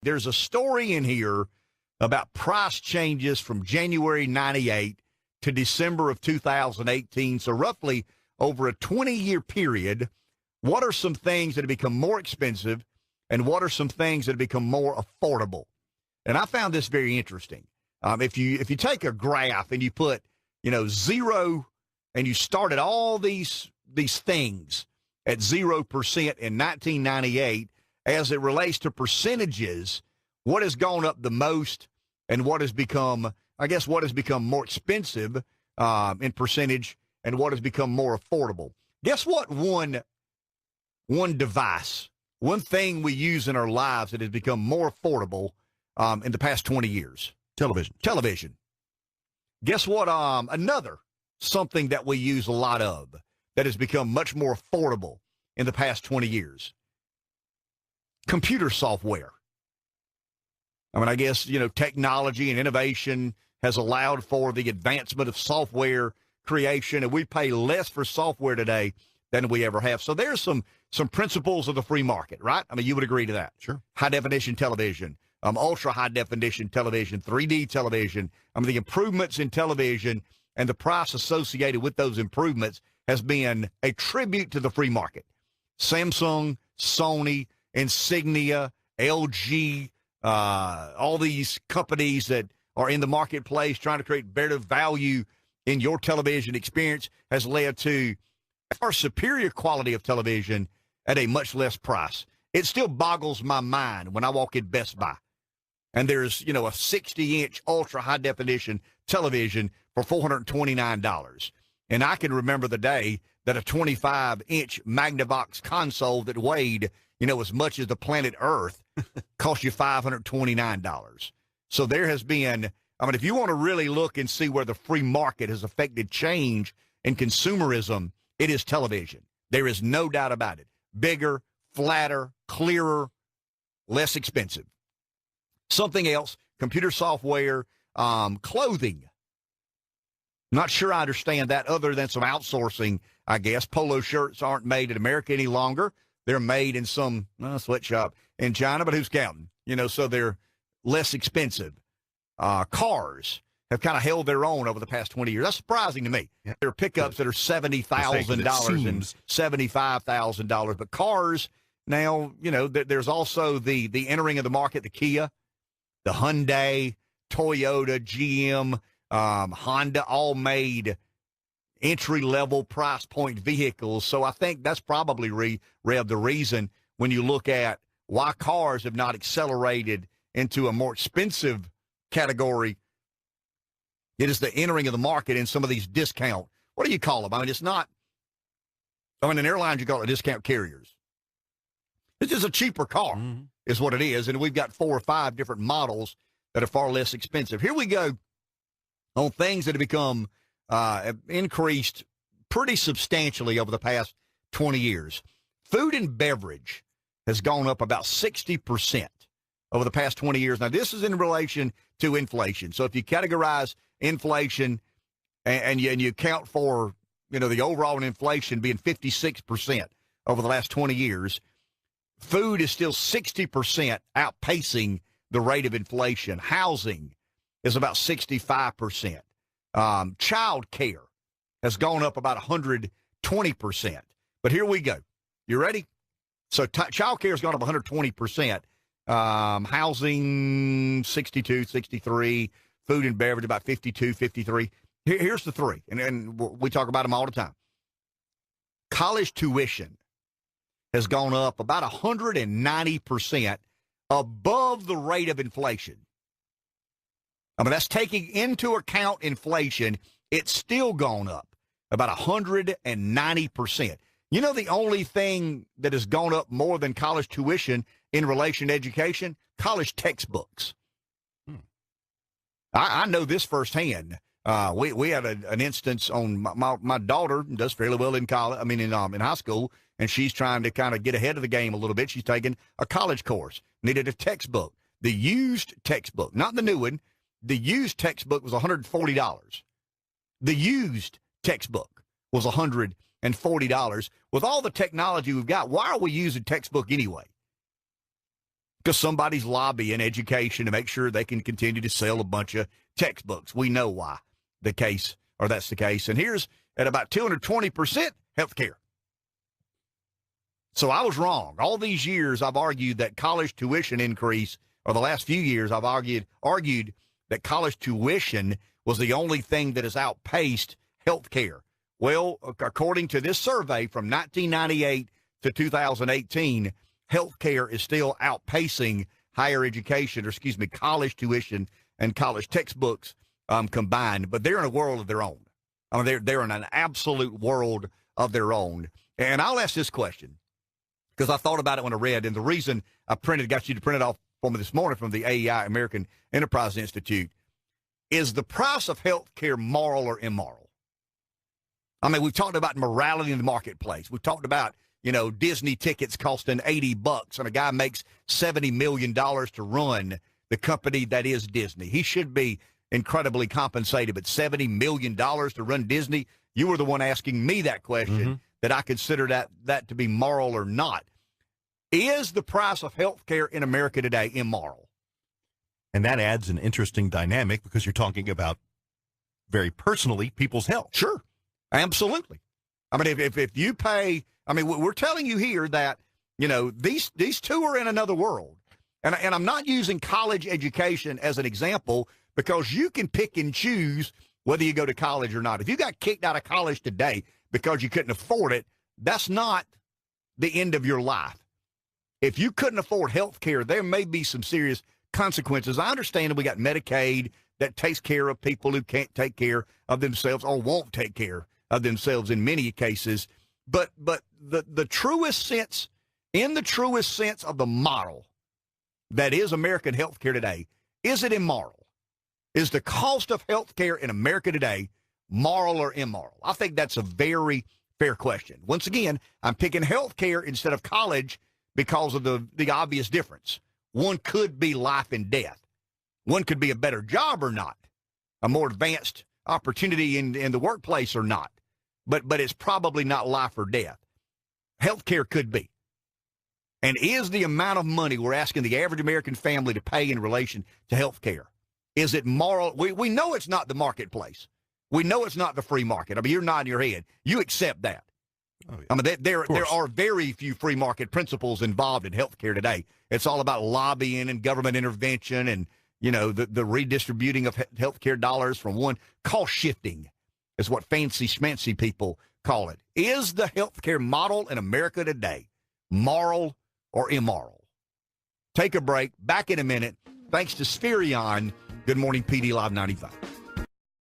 There's a story in here about price changes from January 98 to December of 2018. So roughly over a 20-year period, what are some things that have become more expensive and what are some things that have become more affordable? And I found this very interesting. If you take a graph and you put, 0 and you started all these things at 0% in 1998, as it relates to percentages, what has gone up the most and what has become more expensive in percentage and what has become more affordable. Guess what one device, one thing we use in our lives that has become more affordable in the past 20 years? Television. Guess what? Another something that we use a lot of that has become much more affordable in the past 20 years. Computer software. I guess, technology and innovation has allowed for the advancement of software creation, and we pay less for software today than we ever have. So there's some principles of the free market, right? You would agree to that. Sure. High-definition television, ultra-high-definition television, 3D television. The improvements in television and the price associated with those improvements has been a tribute to the free market. Samsung, Sony, Insignia, LG, all these companies that are in the marketplace trying to create better value in your television experience has led to far superior quality of television at a much less price. It still boggles my mind when I walk in Best Buy and there's, a 60-inch ultra high-definition television for $429. And I can remember the day that a 25-inch Magnavox console that weighed, as much as the planet Earth cost you $529. So there has been, if you want to really look and see where the free market has affected change in consumerism, it is television. There is no doubt about it. Bigger, flatter, clearer, less expensive. Something else, computer software, clothing. Not sure I understand that other than some outsourcing, I guess. Polo shirts aren't made in America any longer. They're made in some sweatshop in China, but who's counting? So they're less expensive. Cars have kind of held their own over the past 20 years. That's surprising to me. Yeah. There are pickups that are $70,000 and $75,000, but cars now, there's also the entering of the market, the Kia, the Hyundai, Toyota, GM, Honda, all made entry-level price point vehicles. So I think that's probably, Rev, the reason when you look at why cars have not accelerated into a more expensive category. It is the entering of the market in some of these discount. What do you call them? It's not. In airlines, you call it discount carriers. It's just a cheaper car, is what it is. And we've got 4 or 5 different models that are far less expensive. Here we go on things that have become have increased pretty substantially over the past 20 years. Food and beverage has gone up about 60% over the past 20 years. Now, this is in relation to inflation. So if you categorize inflation and you account for, the overall inflation being 56% over the last 20 years, food is still 60% outpacing the rate of inflation. Housing is about 65%. Child care has gone up about 120%. But here we go. You ready? So child care has gone up 120%. Housing, 62, 63. Food and beverage, about 52, 53. Here's the 3, and we talk about them all the time. College tuition has gone up about 190% above the rate of inflation. That's taking into account inflation. It's still gone up about 190%. The only thing that has gone up more than college tuition in relation to education? College textbooks. I know this firsthand. We had an instance on my daughter does fairly well in college. In high school, and she's trying to kind of get ahead of the game a little bit. She's taking a college course, needed a textbook, the used textbook, not the new one. The used textbook was $140. The used textbook was $140. With all the technology we've got, why are we using textbook anyway? because somebody's lobbying education to make sure they can continue to sell a bunch of textbooks. We know why that's the case. And here's at about 220% healthcare. So I was wrong. All these years I've argued that college tuition increase, or the last few years I've argued that college tuition was the only thing that has outpaced healthcare. Well, according to this survey from 1998 to 2018, healthcare is still outpacing higher education, college tuition and college textbooks combined. But they're in a world of their own. I mean, they're in an absolute world of their own. And I'll ask this question because I thought about it when I read, and the reason I got you to print it off for me this morning from the AEI, American Enterprise Institute, is the price of healthcare moral or immoral? I mean, we've talked about morality in the marketplace. We've talked about, Disney tickets costing $80 and a guy makes $70 million to run the company that is Disney. He should be incredibly compensated, but $70 million to run Disney? You were the one asking me that question, that I consider that to be moral or not. Is the price of health care in America today immoral? And that adds an interesting dynamic because you're talking about very personally people's health. Sure, absolutely. I mean, if you pay, we're telling you here that, these two are in another world. And I'm not using college education as an example because you can pick and choose whether you go to college or not. If you got kicked out of college today because you couldn't afford it, that's not the end of your life. If you couldn't afford health care, there may be some serious consequences. I understand that we got Medicaid that takes care of people who can't take care of themselves or won't take care of themselves in many cases. But the truest sense, in the truest sense of the model that is American health care today, is it immoral? Is the cost of health care in America today moral or immoral? I think that's a very fair question. Once again, I'm picking health care instead of college because of the obvious difference. One could be life and death. One could be a better job or not, a more advanced opportunity in the workplace or not. But it's probably not life or death. Healthcare could be. And is the amount of money we're asking the average American family to pay in relation to healthcare, is it moral? We know it's not the marketplace. We know it's not the free market. I mean, you're nodding your head. You accept that. Oh, yeah. I mean, there are very few free market principles involved in healthcare today. It's all about lobbying and government intervention and, the redistributing of healthcare dollars from one. Cost shifting is what fancy schmancy people call it. Is the healthcare model in America today moral or immoral? Take a break. Back in a minute. Thanks to Spherion. Good morning, PD Live 95.